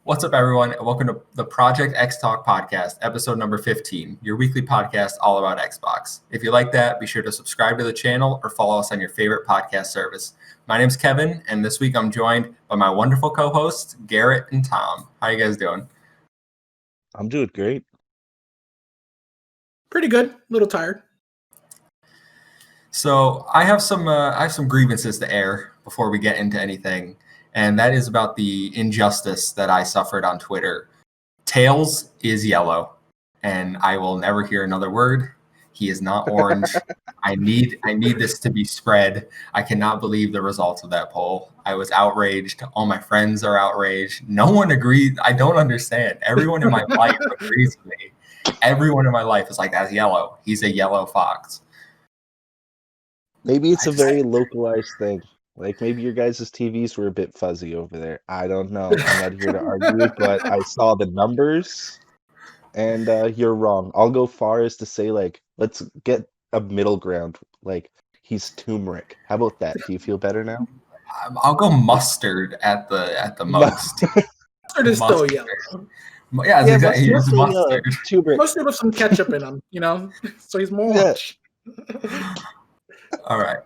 What's up, everyone? And welcome to the Project Xtalk podcast, episode number 15, your weekly podcast all about Xbox. If you like that, be sure to subscribe to the channel or follow us on your favorite podcast service. My name's Kevin, and this week I'm joined by my wonderful co-hosts, Garrett and Tom. How you guys doing? I'm doing great. Pretty good. A little tired. So I have some grievances to air before we get into anything, and that is about the injustice that I suffered on Twitter. Tails is yellow, and I will never hear another word. He is not orange. I need this to be spread. I cannot believe the results of that poll. I was outraged. All my friends are outraged. No one agreed. I don't understand. Everyone in my life agrees with me. Everyone in my life is like, that's yellow. He's a yellow fox. Maybe it's a very localized thing. Like maybe your guys' TVs were a bit fuzzy over there. I don't know. I'm not here to argue, but I saw the numbers, and you're wrong. I'll go far as to say, like, let's get a middle ground. Like, he's turmeric. How about that? Do you feel better now? I'll go mustard at the most. Mustard is still yellow. Yeah, exactly. He's mustard. Mustard with some ketchup in him, so he's more orange. All right.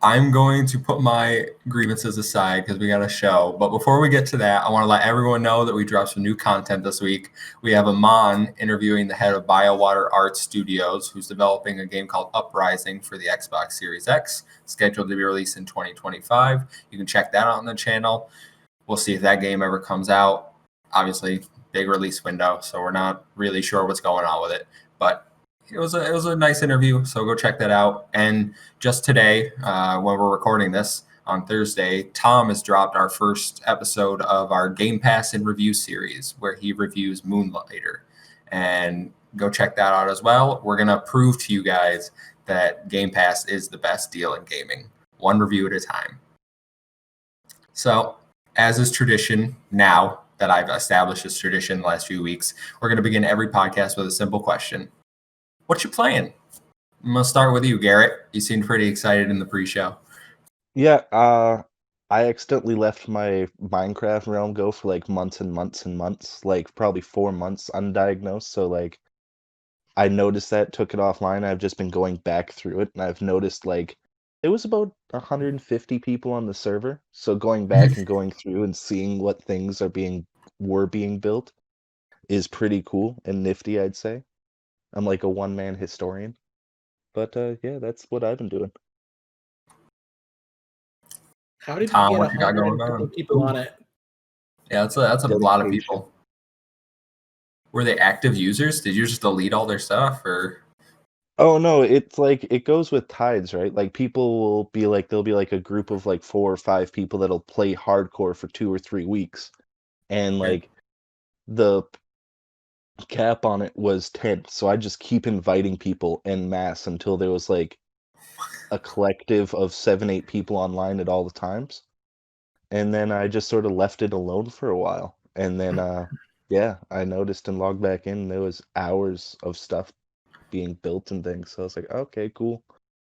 I'm going to put my grievances aside because we got a show. But before we get to that, I want to let everyone know that we dropped some new content this week. We have Aman interviewing the head of BioWater Art Studios, who's developing a game called Uprising for the Xbox Series X, scheduled to be released in 2025. You can check that out on the channel. We'll see if that game ever comes out. Obviously, big release window, so we're not really sure what's going on with it. But it was a nice interview, so go check that out. And just today, when we're recording this on Thursday, Tom has dropped our first episode of our Gamepass and Review series, where he reviews Moonlighter. And go check that out as well. We're going to prove to you guys that Game Pass is the best deal in gaming, one review at a time. So, as is tradition now that I've established this tradition the last few weeks, we're going to begin every podcast with a simple question. What you playing? I'm going to start with you, Garrett. You seemed pretty excited in the pre-show. Yeah, I accidentally left my Minecraft realm go for like months and months and months, like probably 4 months undiagnosed. So like I noticed that, took it offline. I've just been going back through it, and I've noticed like it was about 150 people on the server. So going back and going through and seeing what things were being built is pretty cool and nifty, I'd say. I'm like a one-man historian. But yeah, that's what I've been doing. How did Tom, you what get you got going 150 people on it? Yeah, that's a lot of people. Were they active users? Did you just delete all their stuff, or? Oh no, it's like it goes with tides, right? Like people will be like there'll be like a group of like 4 or 5 people that'll play hardcore for 2 or 3 weeks, and like the cap on it was 10, so I just keep inviting people en masse until there was like a collective of 7-8 people online at all the times, and then I just sort of left it alone for a while, and then yeah, I noticed and logged back in, there was hours of stuff being built and things, so I was like, okay, cool.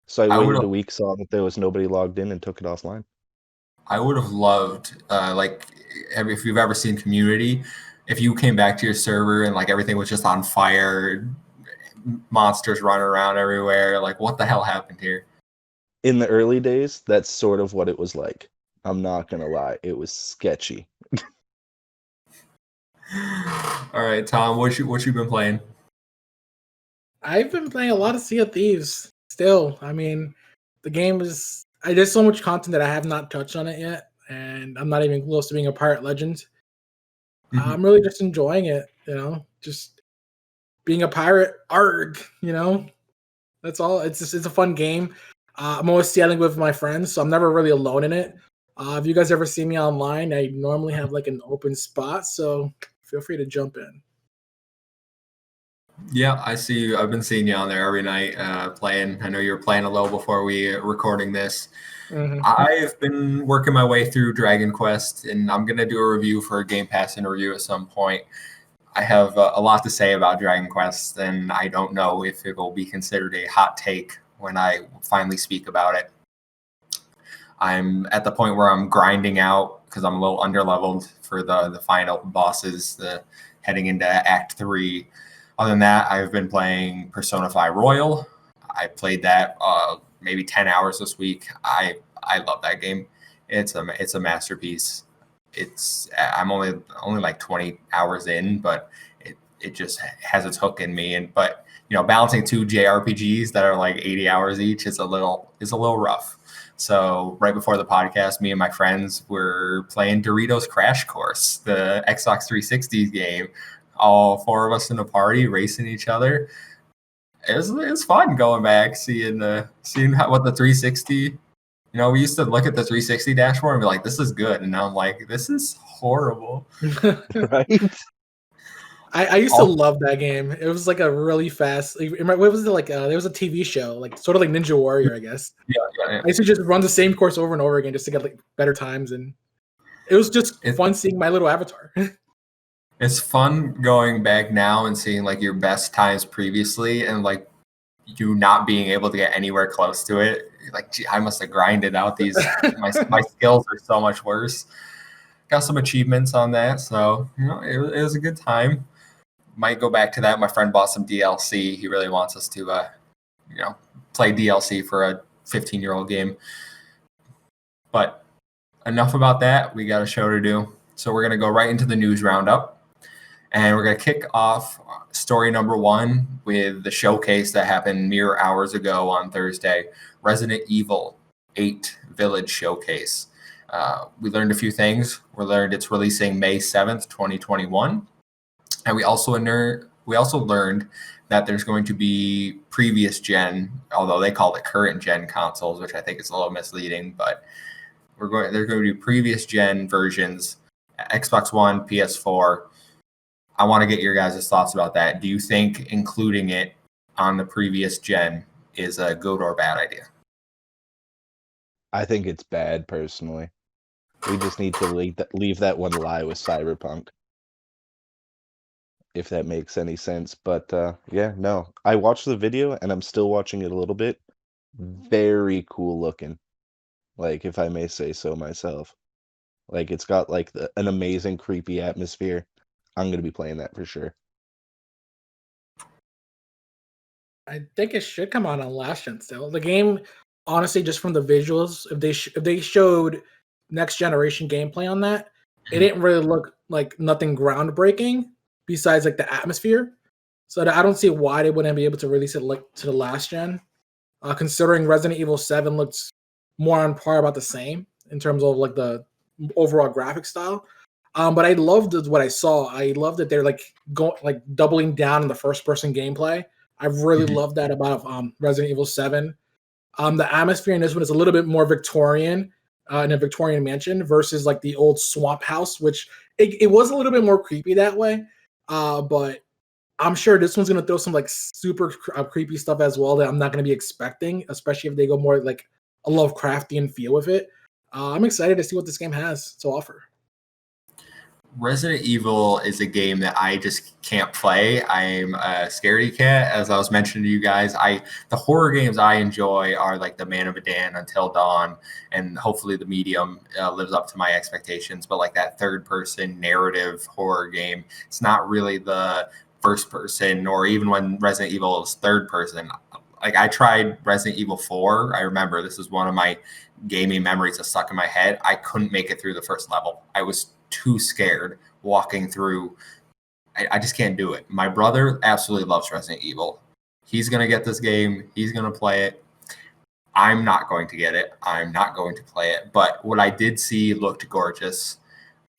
So I waited a week, saw that there was nobody logged in, and took it offline. I would have loved, if you've ever seen Community, if you came back to your server and like everything was just on fire, monsters running around everywhere, like what the hell happened here? In the early days, that's sort of what it was like. I'm not gonna lie, it was sketchy. All right, Tom, what you been playing? I've been playing a lot of Sea of Thieves still. I mean, the game is... there's so much content that I have not touched on it yet, and I'm not even close to being a pirate legend. Mm-hmm. I'm really just enjoying it, just being a pirate. Arg, that's all. It's a fun game. I'm always sailing with my friends, so I'm never really alone in it. If you guys ever see me online, I normally have like an open spot, so feel free to jump in. Yeah, I see you. I've been seeing you on there every night playing. I know you were playing a little before we recording this. Mm-hmm. I've been working my way through Dragon Quest, and I'm going to do a review for a Game Pass and Review at some point. I have a lot to say about Dragon Quest, and I don't know if it will be considered a hot take when I finally speak about it. I'm at the point where I'm grinding out because I'm a little underleveled for the final bosses, heading into Act 3. Other than that, I've been playing Persona 5 Royal. I played that maybe 10 hours this week. I love that game. It's a masterpiece. I'm only like 20 hours in, but it just has its hook in me. But balancing two JRPGs that are like 80 hours each is a little rough. So right before the podcast, me and my friends were playing Doritos Crash Course, the Xbox 360 game. All four of us in a party racing each other. It was fun going back, seeing what the 360. We used to look at the 360 dashboard and be like, "This is good," and now I'm like, "This is horrible." Right? I used to love that game. It was like a really fast. What was it like? There was a TV show, like sort of like Ninja Warrior, I guess. Yeah. I used to just run the same course over and over again just to get like better times, and it was just fun seeing my little avatar. It's fun going back now and seeing like your best times previously, and like you not being able to get anywhere close to it. Like, gee, I must have grinded out these. my skills are so much worse. Got some achievements on that, so it was a good time. Might go back to that. My friend bought some DLC. He really wants us to, play DLC for a 15-year-old game. But enough about that. We got a show to do. So we're going to go right into the news roundup. And we're going to kick off story number 1 with the showcase that happened mere hours ago on Thursday, Resident Evil 8 Village Showcase. We learned a few things. We learned it's releasing May 7th, 2021. And we also learned that there's going to be previous gen, although they call it current gen consoles, which I think is a little misleading, but there's going to be previous gen versions, Xbox One, PS4. I want to get your guys' thoughts about that. Do you think including it on the previous gen is a good or bad idea? I think it's bad, personally. We just need to leave that one lie with Cyberpunk, if that makes any sense. But yeah, no. I watched the video, and I'm still watching it a little bit. Very cool looking, like, if I may say so myself. Like, it's got like an amazing creepy atmosphere. I'm going to be playing that for sure. I think it should come out on last gen still. The game, honestly, just from the visuals, if they showed next generation gameplay on that, it didn't really look like nothing groundbreaking besides like the atmosphere. So I don't see why they wouldn't be able to release it like to the last gen. Considering Resident Evil 7 looks more on par, about the same in terms of like the overall graphic style. But I loved what I saw. I love that they're like doubling down in the first person gameplay. I really love that about Resident Evil 7. The atmosphere in this one is a little bit more Victorian, in a Victorian mansion versus like the old swamp house, which it was a little bit more creepy that way. But I'm sure this one's going to throw some like super creepy stuff as well that I'm not going to be expecting, especially if they go more like a Lovecraftian feel with it. I'm excited to see what this game has to offer. Resident Evil is a game that I just can't play. I'm a scaredy cat, as I was mentioning to you guys. The horror games I enjoy are like the Man of Medan, Until Dawn, and hopefully the Medium lives up to my expectations. But like that third-person narrative horror game, it's not really the first person, or even when Resident Evil is third person. Like, I tried Resident Evil 4. I remember this is one of my gaming memories that stuck in my head. I couldn't make it through the first level. I was too scared walking through. I just can't do it. My brother absolutely loves Resident Evil. He's going to get this game. He's going to play it. I'm not going to get it. I'm not going to play it. But what I did see looked gorgeous.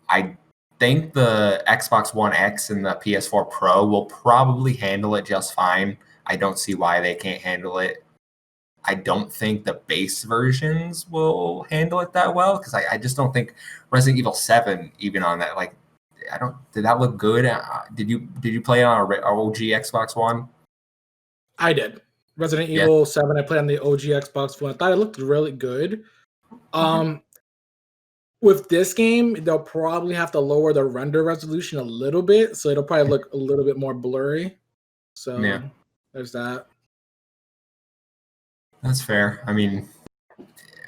I think the Xbox One X and the PS4 Pro will probably handle it just fine. I don't see why they can't handle it. I don't think the base versions will handle it that well, because I just don't think Resident Evil 7 even on that, like, did that look good? Did you play it on a OG Xbox One? I did. Resident Evil 7, I played on the OG Xbox One. I thought it looked really good. With this game, they'll probably have to lower the render resolution a little bit, so it'll probably look a little bit more blurry. So there's that. That's fair. I mean,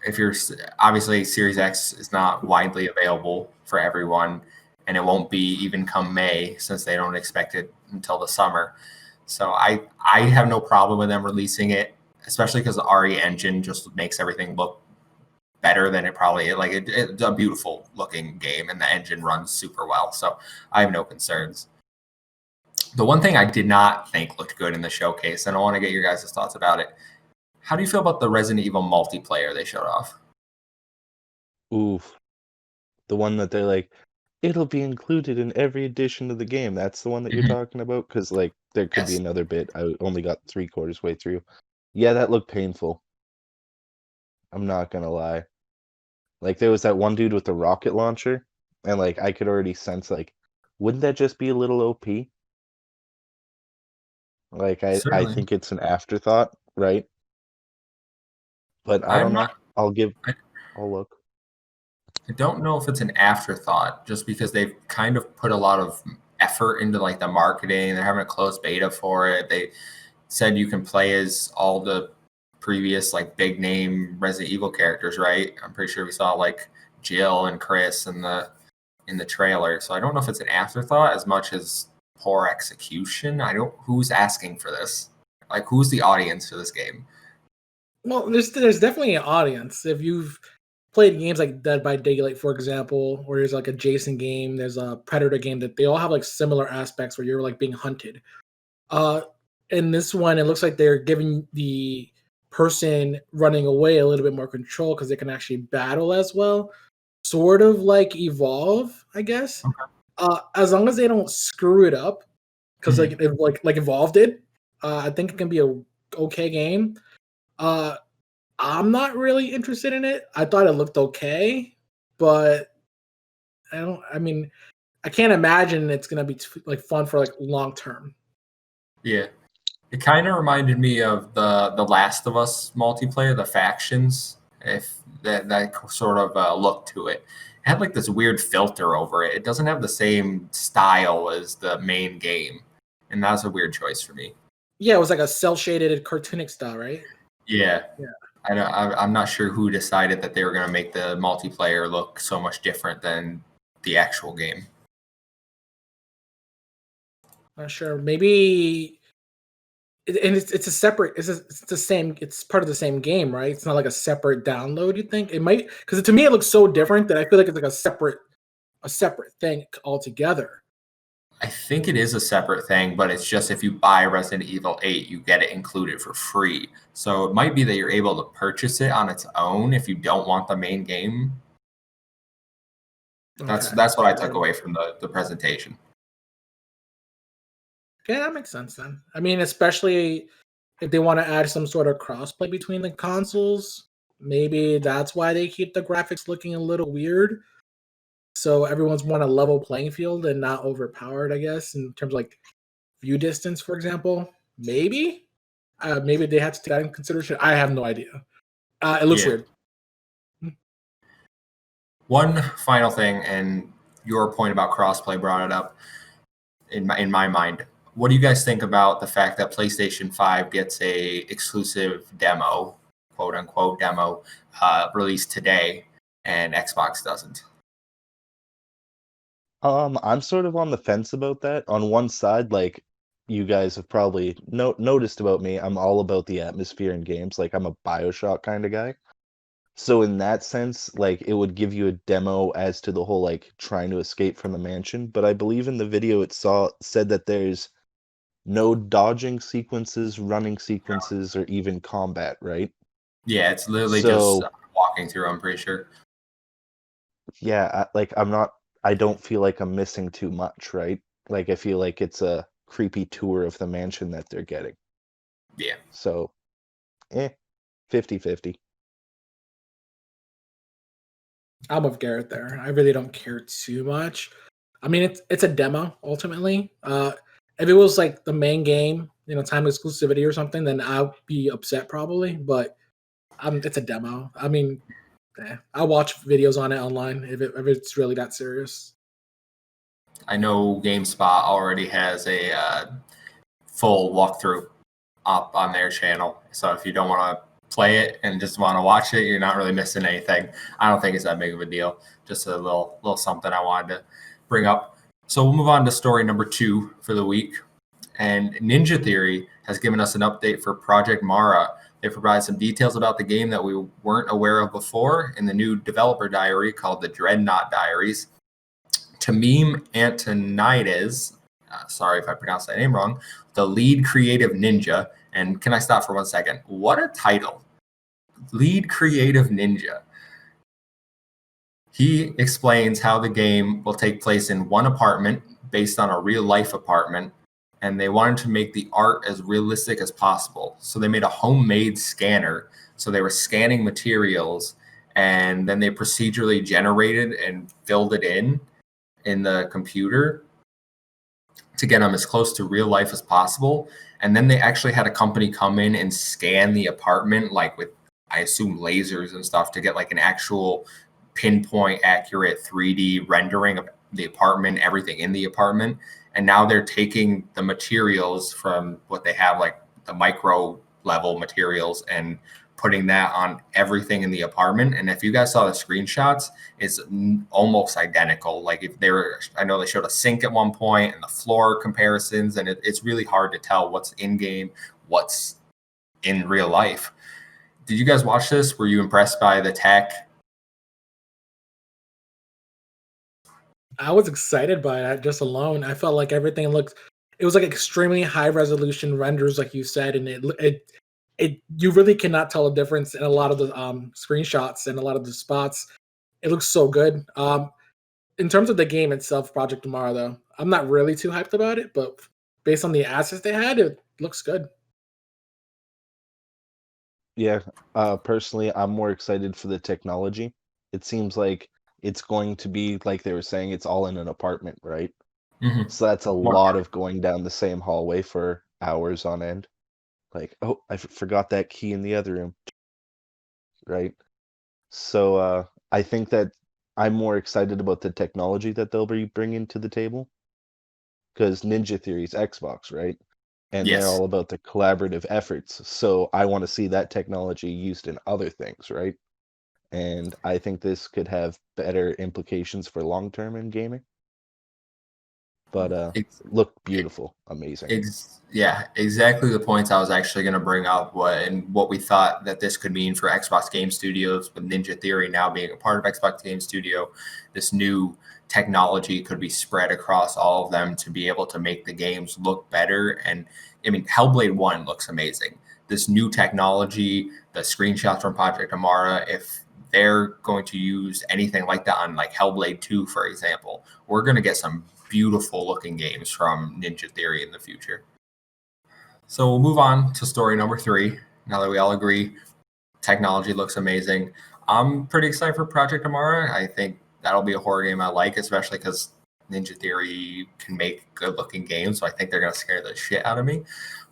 if you're obviously Series X is not widely available for everyone, and it won't be even come May since they don't expect it until the summer. So I have no problem with them releasing it, especially because the RE engine just makes everything look better than it probably is. Like it's a beautiful looking game, and the engine runs super well. So I have no concerns. The one thing I did not think looked good in the showcase, and I want to get your guys' thoughts about it. How do you feel about the Resident Evil multiplayer they showed off? Oof. The one that they're like, it'll be included in every edition of the game. That's the one that you're Mhm. talking about? Because, like, there could be Yes. another bit. I only got 3/4 way through. Yeah, that looked painful. I'm not gonna lie. Like, there was that one dude with the rocket launcher, and, like, I could already sense, like, wouldn't that just be a little OP? Like, I Certainly. think it's an afterthought, right? But I I'm don't not. know. I I'll look. I don't know if it's an afterthought, just because they've kind of put a lot of effort into like the marketing. They're having a closed beta for it. They said you can play as all the previous like big name Resident Evil characters, right? I'm pretty sure we saw like Jill and Chris in the trailer. So I don't know if it's an afterthought as much as poor execution. I don't. Who's asking for this? Like, who's the audience for this game? Well, there's definitely an audience. If you've played games like Dead by Daylight, for example, or there's like a Jason game, there's a Predator game that they all have like similar aspects where you're like being hunted. Uh, in this one, it looks like they're giving the person running away a little bit more control because they can actually battle as well. Sort of like Evolve, I guess. As long as they don't screw it up, because Mhm. like Evolve did, I think it can be a okay game. Uh, I'm not really interested in it. I thought it looked okay, but I don't. I mean, I can't imagine it's gonna be like fun for like long term. Yeah. It kind of reminded me of the Last of Us multiplayer, the factions. If that sort of look to it, it had like this weird filter over it. It doesn't have the same style as the main game, and that's a weird choice for me. Yeah, it was like a cell shaded cartoonic style, right? Yeah, Yeah, I'm not sure who decided that they were going to make the multiplayer look so much different than the actual game. not sure. Maybe, and it's a separate. It's the same. It's part of the same game, right? It's not like a separate download. You think it might? Because to me, it looks so different that I feel like it's like a separate thing altogether. I think it is a separate thing, but it's just if you buy Resident Evil 8, you get it included for free. So it might be that you're able to purchase it on its own if you don't want the main game. That's Okay. that's what I took away from the presentation. Yeah, that makes sense then. I mean, especially if they want to add some sort of crossplay between the consoles, maybe that's why they keep the graphics looking a little weird. So everyone's more on a level playing field and not overpowered, I guess, in terms of like view distance, for example. Maybe they had to take that in consideration. I have no idea. It looks Yeah. weird. One final thing, and your point about crossplay brought it up in my mind. What do you guys think about the fact that PlayStation 5 gets a exclusive demo, quote unquote demo, released today, and Xbox doesn't? I'm sort of on the fence about that. On one side, like you guys have probably noticed about me, I'm all about the atmosphere in games. Like I'm a BioShock kind of guy. So in that sense, like it would give you a demo as to the whole like trying to escape from the mansion. But I believe in the video it said that there's no dodging sequences, running sequences, or even combat, right? Yeah, it's literally just So walking through. I'm pretty sure. yeah, I don't feel like I'm missing too much, right? Like I feel like it's a creepy tour of the mansion that they're getting. Yeah. So, 50-50. I'm with Garrett there. I really don't care too much. I mean, it's a demo ultimately. If it was like the main game, time exclusivity or something, then I'd be upset probably. But it's a demo. I mean, I'll watch videos on it online if it's really that serious. I know GameSpot already has a full walkthrough up on their channel. So if you don't want to play it and just want to watch it, you're not really missing anything. I don't think it's that big of a deal. Just a little something I wanted to bring up. So we'll move on to story number 2 for the week. And Ninja Theory has given us an update for Project Mara. They provide some details about the game that we weren't aware of before in the new developer diary called the Dreadnought Diaries. Tamim Antonides, sorry if I pronounced that name wrong, the lead creative ninja. And can I stop for 1 second? What a title. Lead creative ninja. He explains how the game will take place in one apartment based on a real life apartment. And they wanted to make the art as realistic as possible. So they made a homemade scanner. So they were scanning materials and then they procedurally generated and filled it in the computer to get them as close to real life as possible. And then they actually had a company come in and scan the apartment, like with, I assume, lasers and stuff to get like an actual pinpoint accurate 3D rendering of the apartment, everything in the apartment. And now they're taking the materials from what they have, like the micro level materials, and putting that on everything in the apartment. And if you guys saw the screenshots, it's almost identical. Like if I know they showed a sink at one point and the floor comparisons, and it's really hard to tell what's in game, what's in real life. Did you guys watch this? Were you impressed by the tech? I was excited by that just alone. I felt like everything looked, it was like extremely high resolution renders, like you said, and it you really cannot tell a difference in a lot of the screenshots and a lot of the spots. It looks so good. In terms of the game itself, Project Tomorrow, though, I'm not really too hyped about it, but based on the assets they had, it looks good. Yeah, personally, I'm more excited for the technology. It seems like it's going to be like they were saying, it's all in an apartment, right? Mm-hmm. So that's a lot of going down the same hallway for hours on end. Like, oh, I forgot that key in the other room, right? So I think that I'm more excited about the technology that they'll be bringing to the table, because Ninja Theory's Xbox, right? And they're Yes. all about the collaborative efforts. So I want to see that technology used in other things, right? And I think this could have better implications for long term in gaming. But It's, look beautiful, amazing. yeah, exactly the points I was actually going to bring up. What we thought that this could mean for Xbox Game Studios, with Ninja Theory now being a part of Xbox Game Studio. This new technology could be spread across all of them to be able to make the games look better. And I mean, Hellblade 1 looks amazing. This new technology, the screenshots from Project Amara, if they're going to use anything like that on like Hellblade 2, for example, we're going to get some beautiful looking games from Ninja Theory in the future. So we'll move on to story number 3. Now that we all agree technology looks amazing, I'm pretty excited for Project Amara. I think that'll be a horror game I like, especially because Ninja Theory can make good looking games. So I think they're going to scare the shit out of me.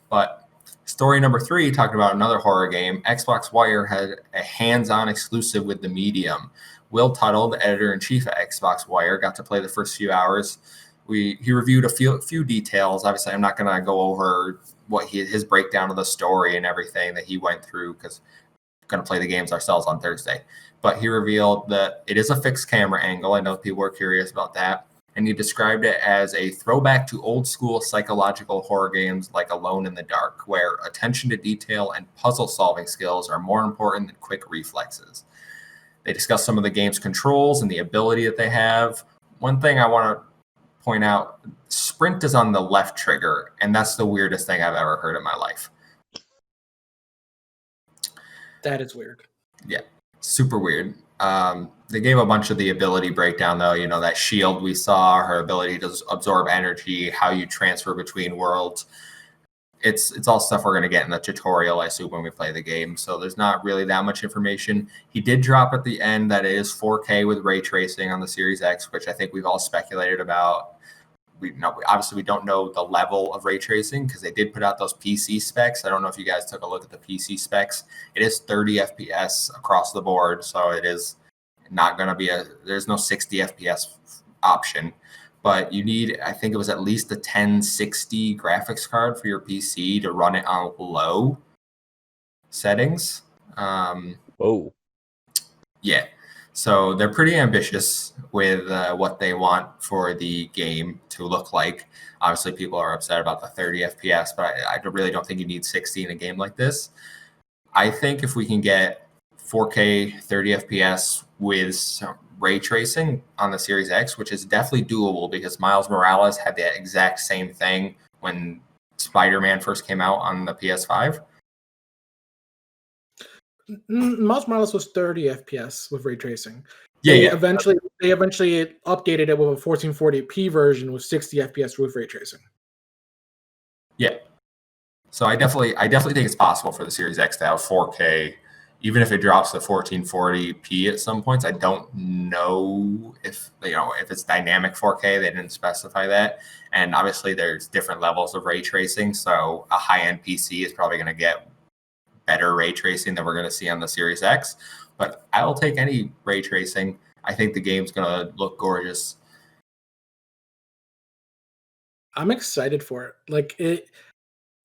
But story number 3, talking about another horror game, Xbox Wire had a hands-on exclusive with the medium. Will Tuttle, the editor-in-chief at Xbox Wire, got to play the first few hours. He reviewed a few details. Obviously, I'm not going to go over what his breakdown of the story and everything that he went through, because we're going to play the games ourselves on Thursday. But he revealed that it is a fixed camera angle. I know people are curious about that. And he described it as a throwback to old school psychological horror games like Alone in the Dark, where attention to detail and puzzle solving skills are more important than quick reflexes. They discussed some of the game's controls and the ability that they have. One thing I want to point out, sprint is on the left trigger, and that's the weirdest thing I've ever heard in my life. That is weird. Yeah, super weird. They gave a bunch of the ability breakdown, though. You know, that shield we saw, her ability to absorb energy, how you transfer between worlds. It's all stuff we're going to get in the tutorial, I assume, when we play the game. So there's not really that much information. He did drop at the end that it is 4K with ray tracing on the Series X, which I think we've all speculated about. Obviously we don't know the level of ray tracing because they did put out those PC specs. I don't know if you guys took a look at the PC specs. It is 30 FPS across the board, so it is not going to be there's no 60 FPS option, but you need, I think it was at least a 1060 graphics card for your PC to run it on low settings. Whoa. Yeah. So they're pretty ambitious with what they want for the game to look like. Obviously, people are upset about the 30 FPS, but I really don't think you need 60 in a game like this. I think if we can get 4K 30 FPS with some ray tracing on the Series X, which is definitely doable because Miles Morales had the exact same thing when Spider-Man first came out on the PS5. Miles Morales was 30 FPS with ray tracing. Yeah, They yeah. eventually updated it with a 1440p version with 60 FPS with ray tracing. Yeah. So I definitely think it's possible for the Series X to have 4K, even if it drops to 1440p at some points. I don't know if it's dynamic 4K. They didn't specify that, and obviously there's different levels of ray tracing. So a high-end PC is probably going to get better ray tracing than we're going to see on the Series X. But I'll take any ray tracing. I think the game's going to look gorgeous. I'm excited for it. Like it.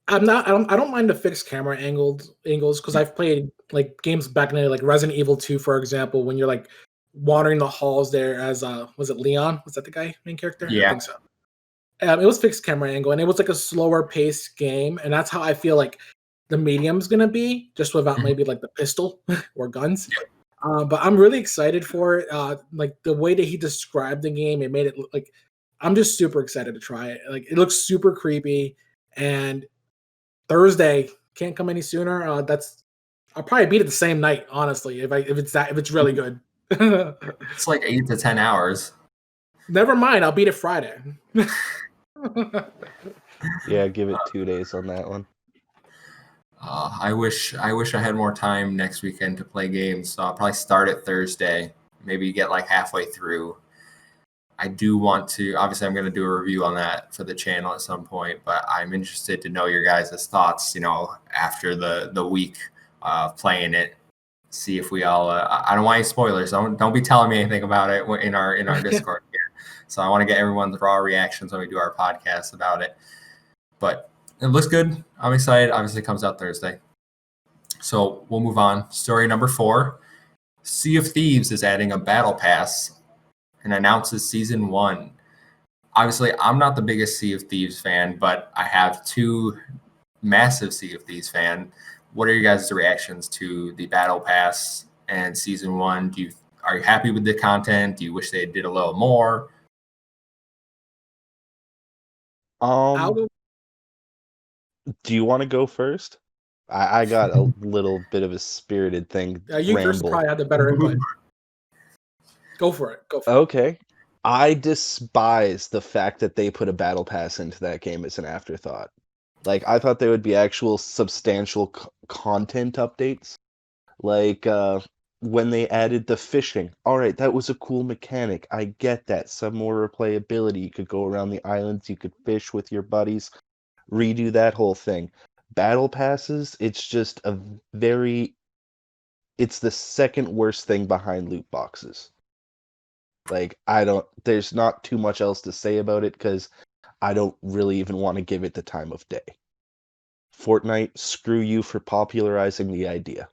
I don't mind the fixed camera angles because I've played like games back in the day, like Resident Evil 2, for example, when you're like wandering the halls there as was it Leon? Was that the guy, main character? Yeah. I think so. It was fixed camera angle, and it was like a slower paced game, and that's how I feel like the medium's gonna be, just without maybe like the pistol or guns. But I'm really excited for it. Like the way that he described the game, it made it look like I'm just super excited to try it. Like it looks super creepy, and Thursday can't come any sooner. I'll probably beat it the same night, honestly, if it's really good. It's like 8 to 10 hours. Never mind, I'll beat it Friday. Yeah, give it 2 days on that one. I wish I had more time next weekend to play games, so I'll probably start it Thursday. Maybe get like halfway through. I do want to. Obviously, I'm going to do a review on that for the channel at some point, but I'm interested to know your guys' thoughts. After the week playing it, see if we all. I don't want any spoilers. Don't be telling me anything about it in our Discord here. So I want to get everyone's raw reactions when we do our podcast about it. But it looks good. I'm excited. Obviously, it comes out Thursday. So we'll move on. Story number 4. Sea of Thieves is adding a battle pass and announces season 1. Obviously, I'm not the biggest Sea of Thieves fan, but I have 2 massive Sea of Thieves fan. What are your guys' reactions to the battle pass and season 1? Are you happy with the content? Do you wish they did a little more? Do you want to go first? I got a little bit of a spirited thing. You first probably had the better input. Go for it. Okay. I despise the fact that they put a battle pass into that game as an afterthought. Like, I thought there would be actual substantial content updates. Like, when they added the fishing. Alright, that was a cool mechanic. I get that. Some more replayability. You could go around the islands, you could fish with your buddies. Redo that whole thing. Battle passes, it's just it's the second worst thing behind loot boxes. Like, there's not too much else to say about it because I don't really even want to give it the time of day. Fortnite, screw you for popularizing the idea.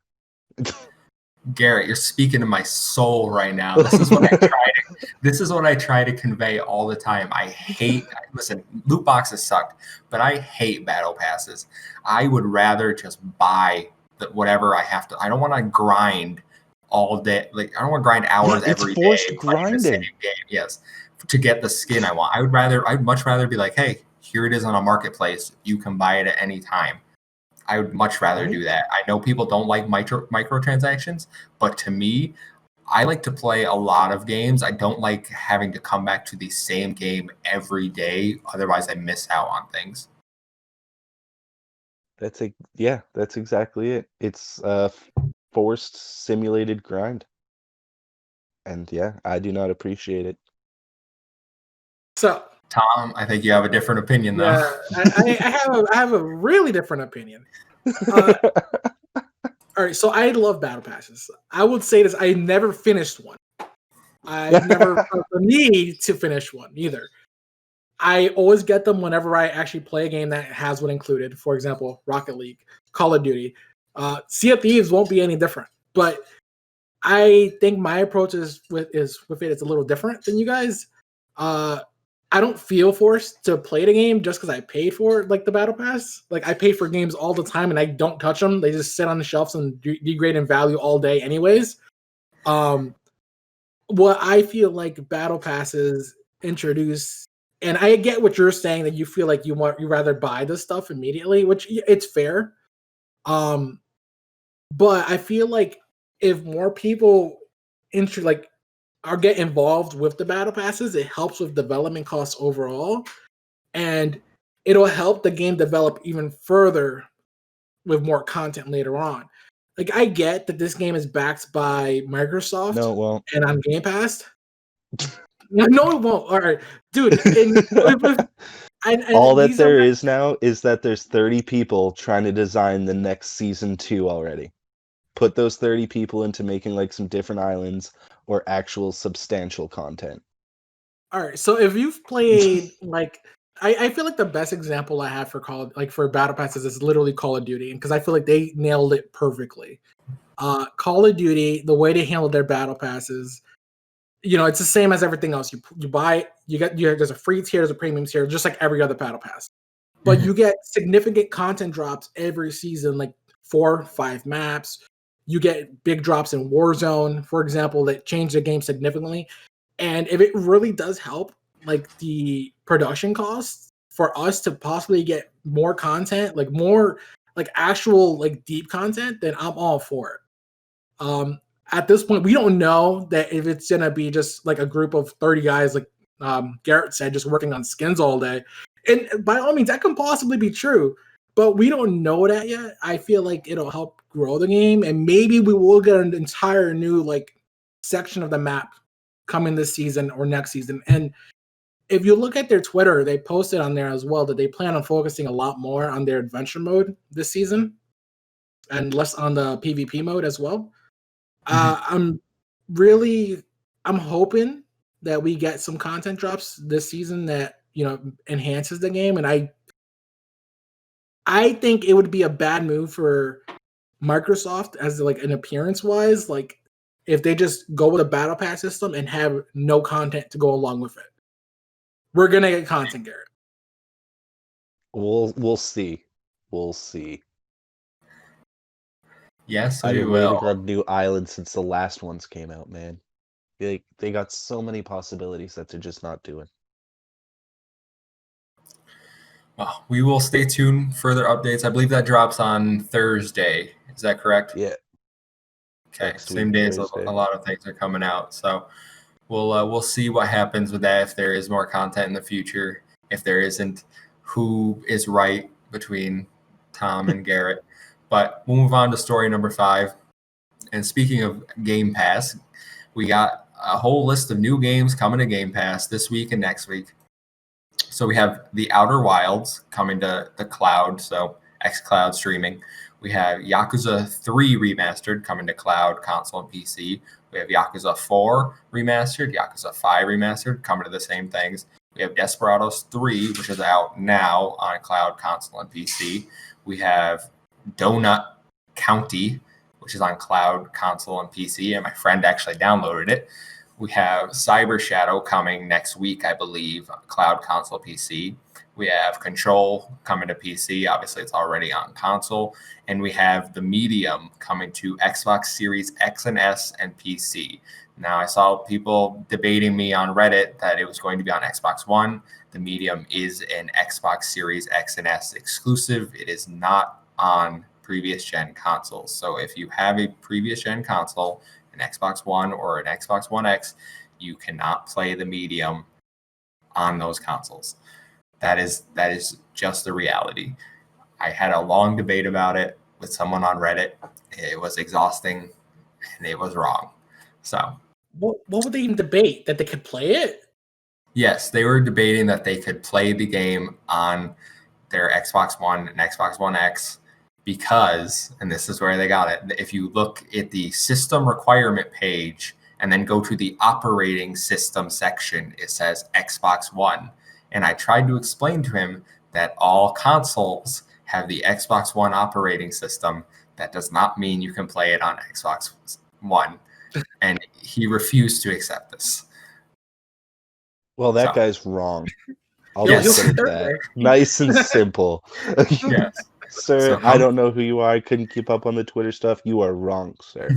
Garrett, you're speaking to my soul right now. This is what I try to convey all the time. Listen, loot boxes suck, but I hate battle passes. I would rather just buy whatever I have to. I don't want to grind all day. Like, I don't want to grind hours every day playing the same game. Yes, to get the skin I want. I'd much rather be like, hey, here it is on a marketplace. You can buy it at any time. I would much rather do that. I know people don't like microtransactions, but to me, I like to play a lot of games. I don't like having to come back to the same game every day. Otherwise, I miss out on things. That's exactly it. It's a forced simulated grind. And yeah, I do not appreciate it. So, Tom, I think you have a different opinion, though. Yeah, I have a really different opinion. All right, so I love battle passes. I would say this: I never finished one. I've never felt the need to finish one either. I always get them whenever I actually play a game that has one included. For example, Rocket League, Call of Duty. Sea of Thieves won't be any different, but I think my approach is with it. It's a little different than you guys. I don't feel forced to play the game just because I paid for like the battle pass. Like I pay for games all the time and I don't touch them. They just sit on the shelves and degrade in value all day, anyways. What I feel like battle passes introduce, and I get what you're saying that you feel like you rather buy this stuff immediately, which it's fair. But I feel like if more people get involved with the battle passes, it helps with development costs overall, and it'll help the game develop even further with more content later on. Like I get that this game is backed by Microsoft No, it won't. and on Game Pass. No, it won't. All right, dude. All that there is now is that there's 30 people trying to design the next season 2 already. Put those 30 people into making like some different islands or actual substantial content. All right, so if you've played like I feel like the best example I have for for battle passes is literally Call of Duty, because I feel like they nailed it perfectly. Call of Duty, the way they handled their battle passes, it's the same as everything else. You buy, there's a free tier, there's a premium tier, just like every other battle pass. But you get significant content drops every season, like 4 or 5 maps. You get big drops in Warzone, for example, that change the game significantly. And if it really does help, like the production costs for us to possibly get more content, like more like actual like deep content, then I'm all for it. At this point, we don't know that if it's gonna be just like a group of 30 guys, like Garrett said, just working on skins all day. And by all means, that can possibly be true, but we don't know that yet. I feel like it'll help grow the game, and maybe we will get an entire new like section of the map coming this season or next season. And if you look at their Twitter, they posted on there as well that they plan on focusing a lot more on their adventure mode this season and less on the PvP mode as well. I'm hoping that we get some content drops this season that enhances the game, and I think it would be a bad move for Microsoft as like an appearance wise, like if they just go with a battle pass system and have no content to go along with it. We're gonna get content, Garrett. We'll see. We'll see. Yes, I've we been waiting will. for a new island since the last ones came out, man. They got so many possibilities that they're just not doing. Well, we will stay tuned. Further updates. I believe that drops on Thursday. Is that correct? Yeah. Okay. Next Same week, day as a Thursday. lot of things are coming out. So we'll see what happens with that. If there is more content in the future, if there isn't, who is right between Tom and Garrett. But we'll move on to story number 5. And speaking of Game Pass, we got a whole list of new games coming to Game Pass this week and next week. So we have The Outer Wilds coming to the cloud, so xCloud streaming. We have Yakuza 3 remastered coming to cloud, console, and PC. We have Yakuza 4 remastered, Yakuza 5 remastered coming to the same things. We have Desperados 3, which is out now on cloud, console, and PC. We have Donut County, which is on cloud, console, and PC, and my friend actually downloaded it. We have Cyber Shadow coming next week, I believe, cloud, console, PC. We have Control coming to PC. Obviously, it's already on console. And we have The Medium coming to Xbox Series X and S and PC. Now, I saw people debating me on Reddit that it was going to be on Xbox One. The Medium is an Xbox Series X and S exclusive. It is not on previous gen consoles. So if you have a previous gen console, an Xbox One or an Xbox One X, you cannot play the Medium on those consoles. That is just the reality. I had a long debate about it with someone on Reddit. It was exhausting and it was wrong. So what would they even debate? That they could play it? Yes, they were debating that they could play the game on their Xbox One and Xbox One X because, and this is where they got it, if you look at the system requirement page and then go to the operating system section, it says Xbox One. And I tried to explain to him that all consoles have the Xbox One operating system. that does not mean you can play it on Xbox One. And he refused to accept this. Well, that So- guy's wrong. I'll Yes. just put it that. Nice and simple. Yes. Sir, So I don't know who you are. I couldn't keep up on the Twitter stuff. You are wrong, sir.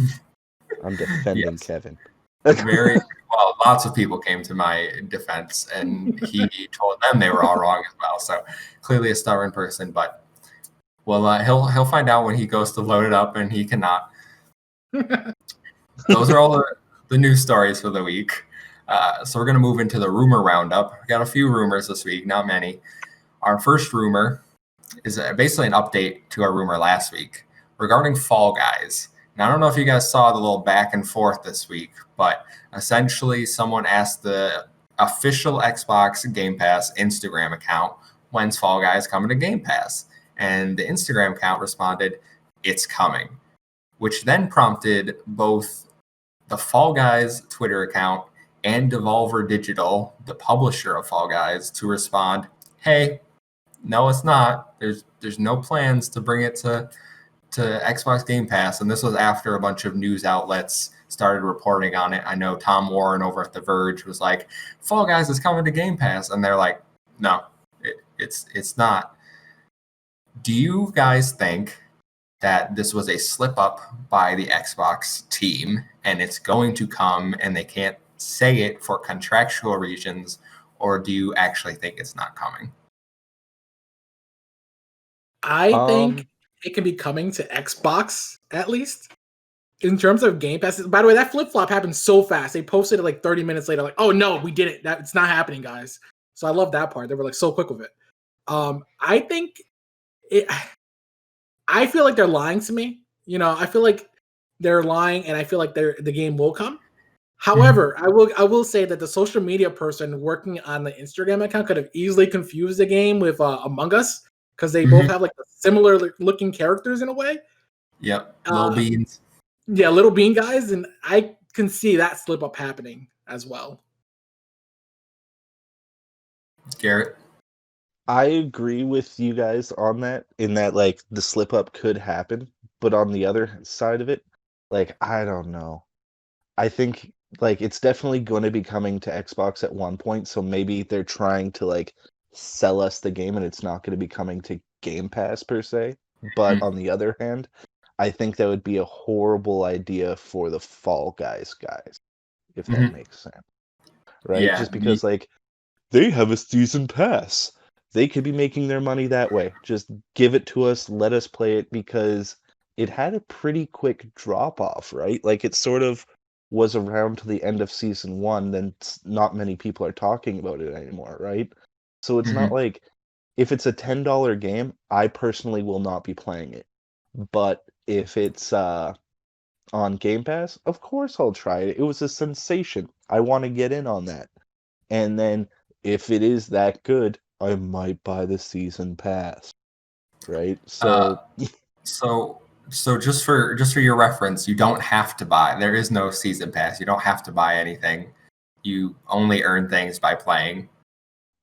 I'm defending Yes. Kevin. Very well. Lots of people came to my defense, and he told them they were all wrong as well. So clearly a stubborn person. But well, he'll find out when he goes to load it up, and he cannot. Those are all the news stories for the week. So we're gonna move into the rumor roundup. We got a few rumors this week, not many. Our first rumor is basically an update to our rumor last week regarding Fall Guys. Now, I don't know if you guys saw the little back and forth this week, but essentially someone asked the official Xbox Game Pass Instagram account, when's Fall Guys coming to Game Pass? And the Instagram account responded, it's coming, which then prompted both the Fall Guys Twitter account and Devolver Digital, the publisher of Fall Guys, to respond, hey, no, it's not. There's no plans to bring it to Xbox Game Pass. And this was after a bunch of news outlets started reporting on it. I know Tom Warren over at The Verge was like, Fall Guys is coming to Game Pass. And they're like, no, it's not. Do you guys think that this was a slip up by the Xbox team and it's going to come and they can't say it for contractual reasons, or do you actually think it's not coming? I think it can be coming to Xbox at least. In terms of Game Pass, by the way, that flip flop happened so fast. They posted it like 30 minutes later, like, "Oh no, we did it. It's not happening, guys." So I love that part. They were like so quick with it. I think it. I feel like they're lying to me. You know, I feel like they're lying, and I feel like the game will come. However, I will say that the social media person working on the Instagram account could have easily confused the game with Among Us, because they both have like similar looking characters in a way. Yep, Little Beans. Yeah, Little Bean guys, and I can see that slip up happening as well. Garrett? I agree with you guys on that, in that like the slip up could happen, but on the other side of it, like I don't know. I think like it's definitely going to be coming to Xbox at one point, so maybe they're trying to like sell us the game and it's not going to be coming to Game Pass per se. But on the other hand, I think that would be a horrible idea for the Fall Guys, if that makes sense. Right? Yeah, Just because like they have a season pass. They could be making their money that way. Just give it to us, let us play it, because it had a pretty quick drop off, right? Like it sort of was around to the end of season 1, then not many people are talking about it anymore, right? So it's not like, if it's a $10 game, I personally will not be playing it. But if it's on Game Pass, of course I'll try it. It was a sensation. I want to get in on that. And then if it is that good, I might buy the season pass. Right? So So just for your reference, you don't have to buy. There is no season pass. You don't have to buy anything. You only earn things by playing.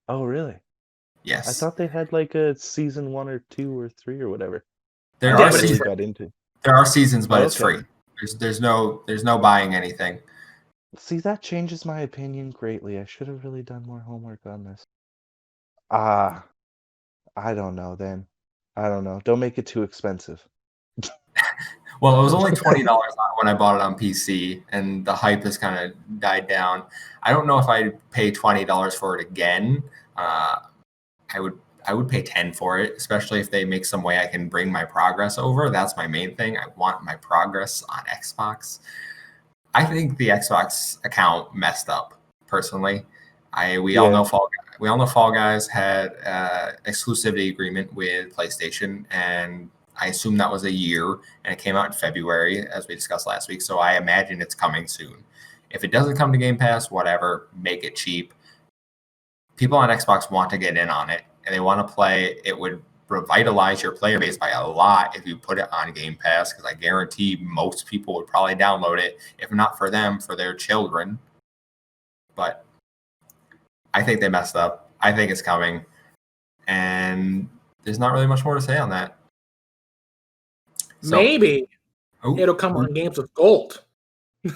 Oh, really? Yes. I thought they had like a season 1 or 2 or 3 or whatever. There I are never really seasons. got into. There are seasons, but it's Okay. free. There's no buying anything. See, that changes my opinion greatly. I should have really done more homework on this. I don't know then. I don't know. Don't make it too expensive. Well, it was only $20 when I bought it on PC, and the hype has kind of died down. I don't know if I'd pay $20 for it again. I would pay 10 for it, especially if they make some way I can bring my progress over. That's my main thing. I want my progress on Xbox. I think the Xbox account messed up personally. We all know Fall Guys had exclusivity agreement with PlayStation, and I assume that was a year, and it came out in February, as we discussed last week. So I imagine it's coming soon. If it doesn't come to Game Pass, whatever, make it cheap. People on Xbox want to get in on it, and they want to play. It would revitalize your player base by a lot if you put it on Game Pass, because I guarantee most people would probably download it, if not for them, for their children. But I think they messed up. I think it's coming, and there's not really much more to say on that. So, Maybe it'll come on games with gold. It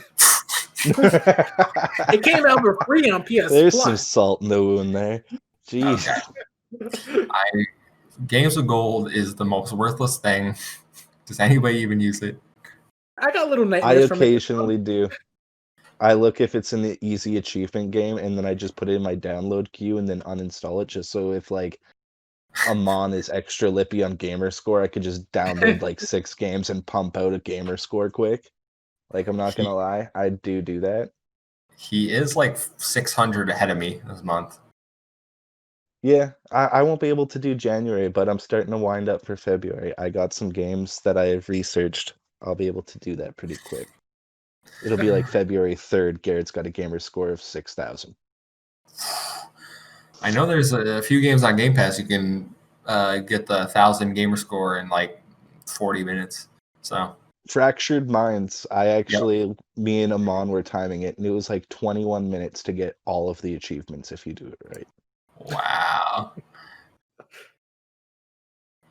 came out for free on PS There's Plus. some salt in the wound there. Jeez. Okay. Games with gold is the most worthless thing. Does anybody even use it? I got little I nightmares from it. occasionally do. I look if it's in the easy achievement game, and then I just put it in my download queue and then uninstall it, just so if like Amon is extra lippy on Gamerscore, I could just download like 6 games and pump out a Gamerscore quick. Like, I'm not gonna lie, I do that. He is like 600 ahead of me this month. Yeah, I won't be able to do January, but I'm starting to wind up for February. I got some games that I have researched. I'll be able to do that pretty quick. It'll be like February 3rd. Garrett's got a gamer score of 6,000. I know there's a few games on Game Pass you can get the 1,000 gamer score in like 40 minutes. So Fractured Minds. Me and Amon were timing it, and it was like 21 minutes to get all of the achievements if you do it right. wow.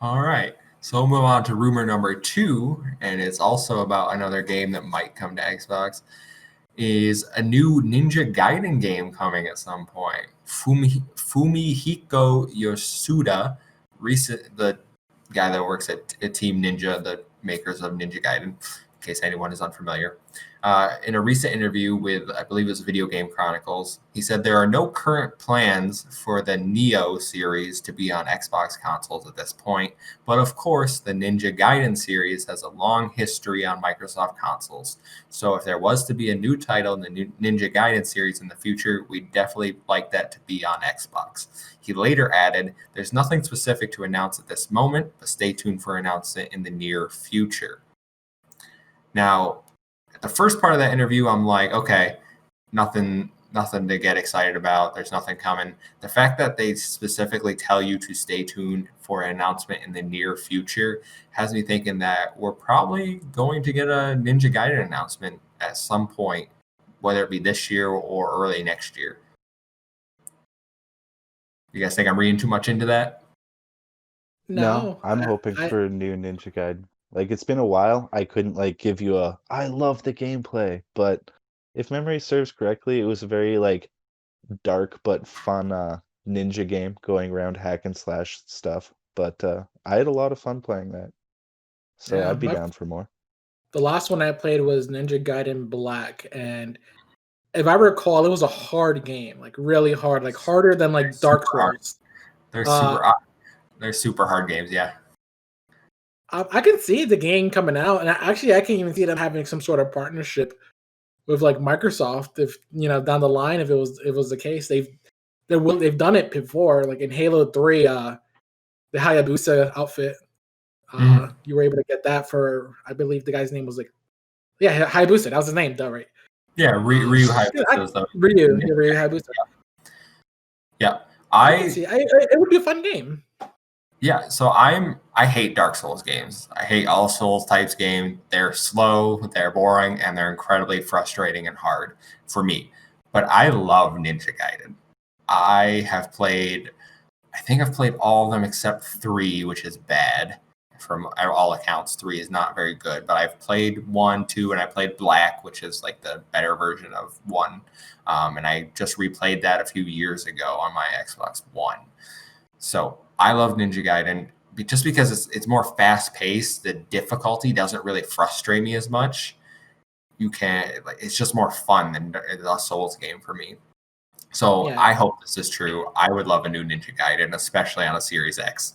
All right. So we'll move on to rumor number 2, and it's also about another game that might come to Xbox. Is a new Ninja Gaiden game coming at some point. Fumihiko Yosuda, the guy that works at Team Ninja, the makers of Ninja Gaiden, in case anyone is unfamiliar. In a recent interview with, I believe it was Video Game Chronicles, he said there are no current plans for the Neo series to be on Xbox consoles at this point, but of course the Ninja Gaiden series has a long history on Microsoft consoles. So if there was to be a new title in the Ninja Gaiden series in the future, we'd definitely like that to be on Xbox. He later added, there's nothing specific to announce at this moment, but stay tuned for announcement in the near future. Now, the first part of that interview, I'm like, okay, nothing to get excited about. There's nothing coming. The fact that they specifically tell you to stay tuned for an announcement in the near future has me thinking that we're probably going to get a Ninja Gaiden announcement at some point, whether it be this year or early next year. You guys think I'm reading too much into that? No, I'm hoping for a new Ninja Gaiden. Like, it's been a while. I couldn't like give you I love the gameplay, but if memory serves correctly, it was a very like dark but fun ninja game going around hack and slash stuff. But I had a lot of fun playing that. So Yeah, I'd be down for more. The last one I played was Ninja Gaiden Black, and if I recall, it was a hard game, like really hard, like harder than like Dark Souls. They're super hard games, yeah. I can see the game coming out, and I can even see them having some sort of partnership with like Microsoft. If down the line, if it was the case, they've done it before, like in Halo 3, the Hayabusa outfit. You were able to get that for, I believe the guy's name was like, Hayabusa. That was his name, though, right? Yeah, Ryu Hayabusa. Ryu Hayabusa. Yeah, it would be a fun game. Yeah, so I hate Dark Souls games. I hate all Souls types games. They're slow, they're boring, and they're incredibly frustrating and hard for me. But I love Ninja Gaiden. I think I've played all of them except 3, which is bad. From all accounts, 3 is not very good. But I've played 1, 2, and I played Black, which is like the better version of 1. And I just replayed that a few years ago on my Xbox One. So I love Ninja Gaiden just because it's more fast paced. The difficulty doesn't really frustrate me as much. It's just more fun than a Souls game for me. So yeah. I hope this is true. I would love a new Ninja Gaiden, especially on a Series X.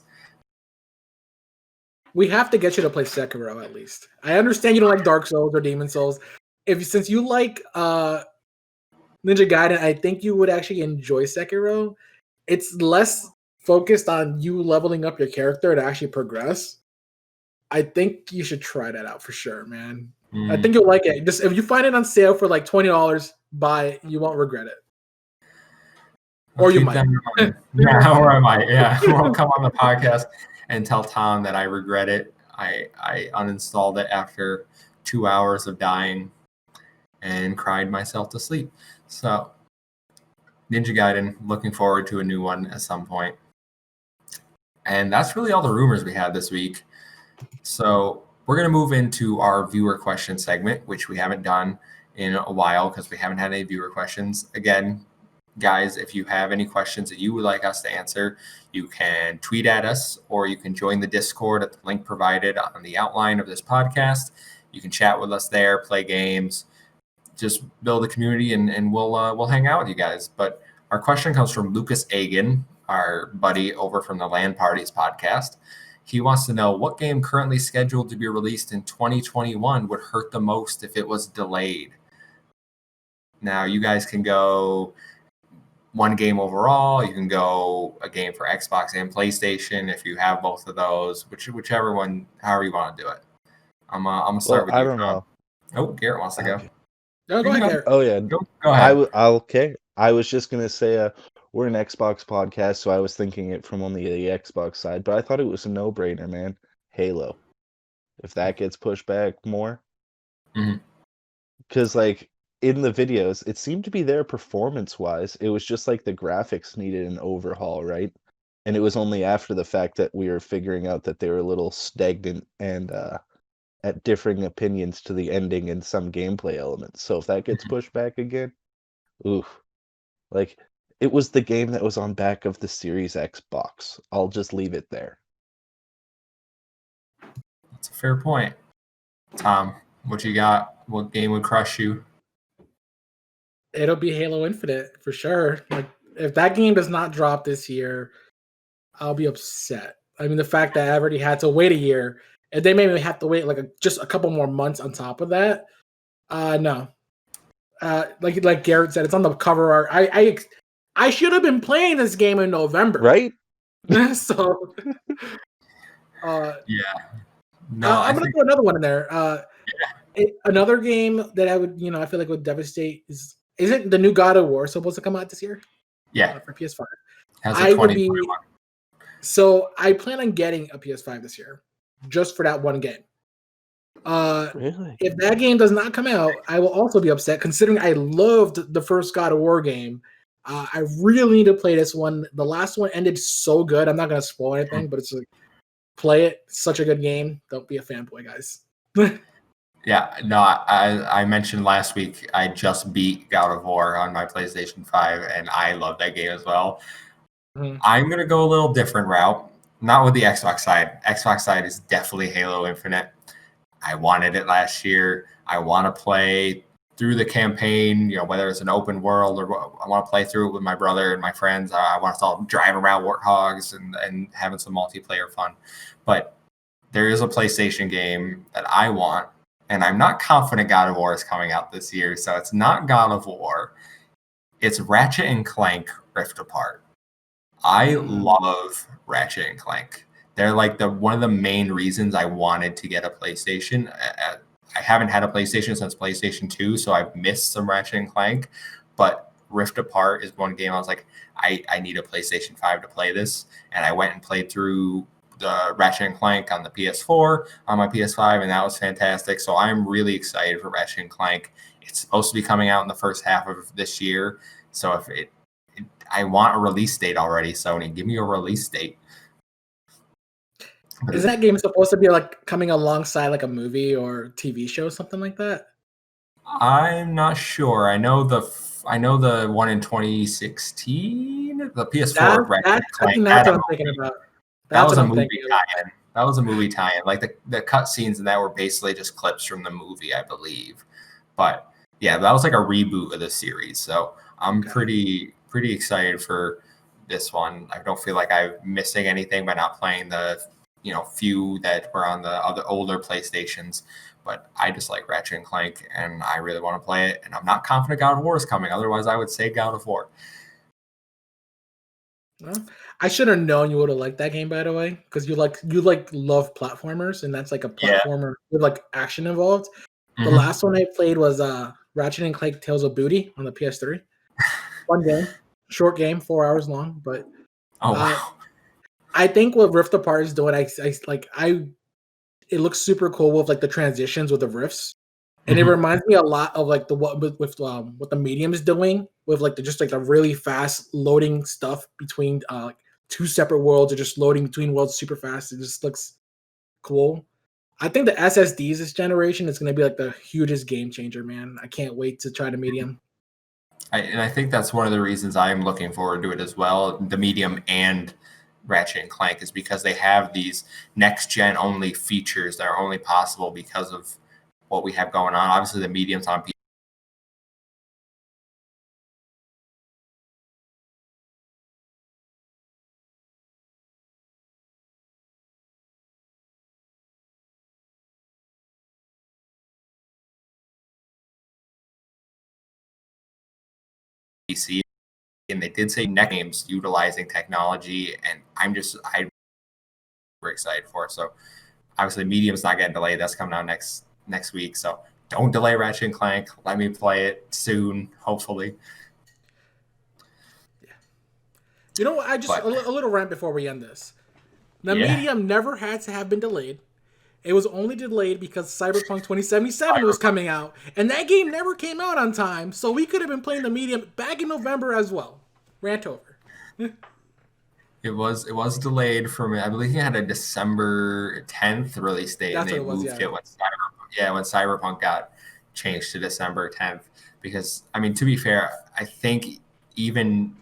We have to get you to play Sekiro at least. I understand you don't like Dark Souls or Demon Souls. Since you like Ninja Gaiden, I think you would actually enjoy Sekiro. It's less focused on you leveling up your character to actually progress. I think you should try that out for sure, man. I think you'll like it. Just if you find it on sale for like $20, buy it. You won't regret it. Or you might. Yeah, or I might. Yeah, we'll come on the podcast and tell Tom that I regret it. I uninstalled it after 2 hours of dying and cried myself to sleep. So, Ninja Gaiden, looking forward to a new one at some point. And that's really all the rumors we had this week. So we're going to move into our viewer question segment, which we haven't done in a while because we haven't had any viewer questions. Again, guys, if you have any questions that you would like us to answer, you can tweet at us or you can join the Discord at the link provided on the outline of this podcast. You can chat with us there, play games, just build a community, and we'll hang out with you guys. But our question comes from Lucas Agan, our buddy over from the Land Parties podcast. He wants to know what game currently scheduled to be released in 2021 would hurt the most if it was delayed. Now, you guys can go one game overall. You can go a game for Xbox and PlayStation if you have both of those, whichever one, however you want to do it. I'm gonna start with you. I don't know. Oh, Garrett wants to go. No, go ahead, Garrett. Oh yeah, Go ahead. Okay. I was just gonna say, we're an Xbox podcast, so I was thinking it from only the Xbox side, but I thought it was a no-brainer, man. Halo. If that gets pushed back more, because like in the videos, it seemed to be there performance-wise. It was just like the graphics needed an overhaul, right? And it was only after the fact that we were figuring out that they were a little stagnant and at differing opinions to the ending and some gameplay elements. So if that gets pushed back again, oof. Like, it was the game that was on back of the Series X box. I'll just leave it there. That's a fair point. Tom, what you got? What game would crush you? It'll be Halo Infinite for sure. Like, if that game does not drop this year, I'll be upset. I mean, the fact that I already had to wait a year, and they made me have to wait like just a couple more months on top of that. No. Like Garrett said, it's on the cover art. I should have been playing this game in November, right? So, yeah, no, I'm gonna throw another one in there. Another game that I would, I feel like would devastate isn't the new God of War supposed to come out this year? Yeah, for PS5. Has a 2021. So I plan on getting a PS5 this year, just for that one game. Really? If that game does not come out, I will also be upset, considering I loved the first God of War game. I really need to play this one. The last one ended so good. I'm not going to spoil anything, but it's like, play it. It's such a good game. Don't be a fanboy, guys. Yeah, no, I mentioned last week I just beat God of War on my PlayStation 5, and I love that game as well. I'm going to go a little different route, not with the Xbox side. Xbox side is definitely Halo Infinite. I wanted it last year. I want to play through the campaign, whether it's an open world or I want to play through it with my brother and my friends. I want to start driving around warthogs and having some multiplayer fun. But there is a PlayStation game that I want, and I'm not confident God of War is coming out this year. So it's not God of War. It's Ratchet and Clank Rift Apart. I love Ratchet and Clank. They're like one of the main reasons I wanted to get a PlayStation. I haven't had a PlayStation since PlayStation 2, so I've missed some Ratchet and Clank. But Rift Apart is one game I was like, I need a PlayStation 5 to play this. And I went and played through the Ratchet and Clank on the PS4, on my PS5, and that was fantastic. So I'm really excited for Ratchet and Clank. It's supposed to be coming out in the first half of this year. So I want a release date already, Sony. Give me a release date. Is that game supposed to be like coming alongside like a movie or TV show, something like that? I'm not sure. I know the one in 2016, the PS4. I think that's what I'm thinking about. That was a movie tie-in. That was a movie tie-in. Like the cut scenes in that were basically just clips from the movie, I believe. But yeah, that was like a reboot of the series. So I'm pretty excited for this one. I don't feel like I'm missing anything by not playing the few that were on the other older PlayStations. But I just like Ratchet and Clank, and I really want to play it. And I'm not confident God of War is coming. Otherwise, I would say God of War. Well, I should have known you would have liked that game, by the way, because you love platformers, and that's like a platformer with like action involved. The last one I played was Ratchet and Clank Tales of Booty on the PS3. Fun game, short game, 4 hours long, but wow. I think what Rift Apart is doing, it looks super cool with like the transitions with the rifts, and it reminds me a lot of like what the Medium is doing with like the really fast loading stuff between two separate worlds, or just loading between worlds super fast. It just looks cool. I think the SSDs this generation is going to be like the hugest game changer, man. I can't wait to try the medium. And I think that's one of the reasons I'm looking forward to it as well. The medium and Ratchet and Clank is because they have these next gen only features that are only possible because of what we have going on. Obviously, the medium's on PC, and they did say next games utilizing technology, and I'm very excited for it. So obviously, medium's not getting delayed. That's coming out next week. So don't delay Ratchet and Clank. Let me play it soon, hopefully. Yeah. You know what? A little rant before we end this. The Yeah. medium never had to have been delayed. It was only delayed because Cyberpunk 2077 was coming out, and that game never came out on time, so we could have been playing the medium back in November as well. Rant over. It was delayed from, I believe it had a December 10th release date, and That's they what it was, moved yeah. it when Cyberpunk got changed to December 10th. Because I mean, to be fair, I think even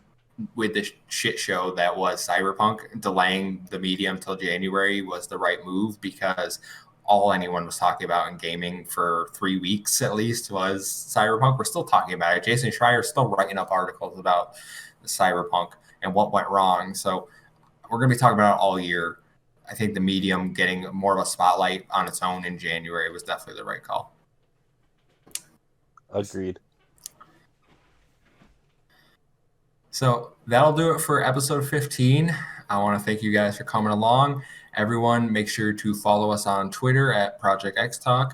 with the shit show that was Cyberpunk, delaying the medium till January was the right move, because all anyone was talking about in gaming for 3 weeks at least was Cyberpunk. We're still talking about it. Jason Schreier's still writing up articles about Cyberpunk and what went wrong. So we're going to be talking about it all year. I think the medium getting more of a spotlight on its own in January was definitely the right call. Agreed. So that'll do it for episode 15. I want to thank you guys for coming along. Everyone, make sure to follow us on Twitter at Project Xtalk.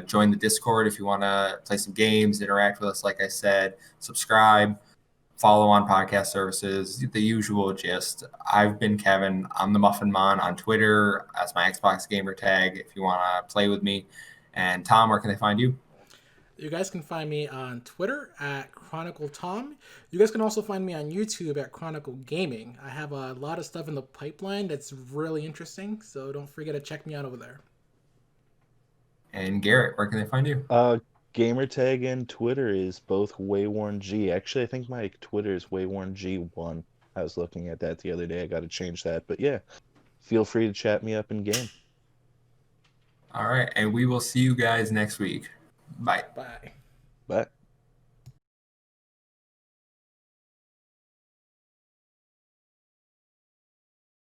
Join the Discord if you want to play some games, interact with us, like I said. Subscribe. Follow on podcast services, the usual gist. I've been Kevin. I'm the Muffin Mon on Twitter. That's my Xbox gamer tag if you want to play with me. And Tom, where can they find you? You guys can find me on Twitter at Chronicle Tom. You guys can also find me on YouTube at Chronicle Gaming. I have a lot of stuff in the pipeline that's really interesting, so don't forget to check me out over there. And Garrett, where can they find you? Gamertag and Twitter is both WaywornG. Actually, I think my Twitter is WaywornG1. I was looking at that the other day. I got to change that. But yeah, feel free to chat me up in game. All right. And we will see you guys next week. Bye. Bye. Bye.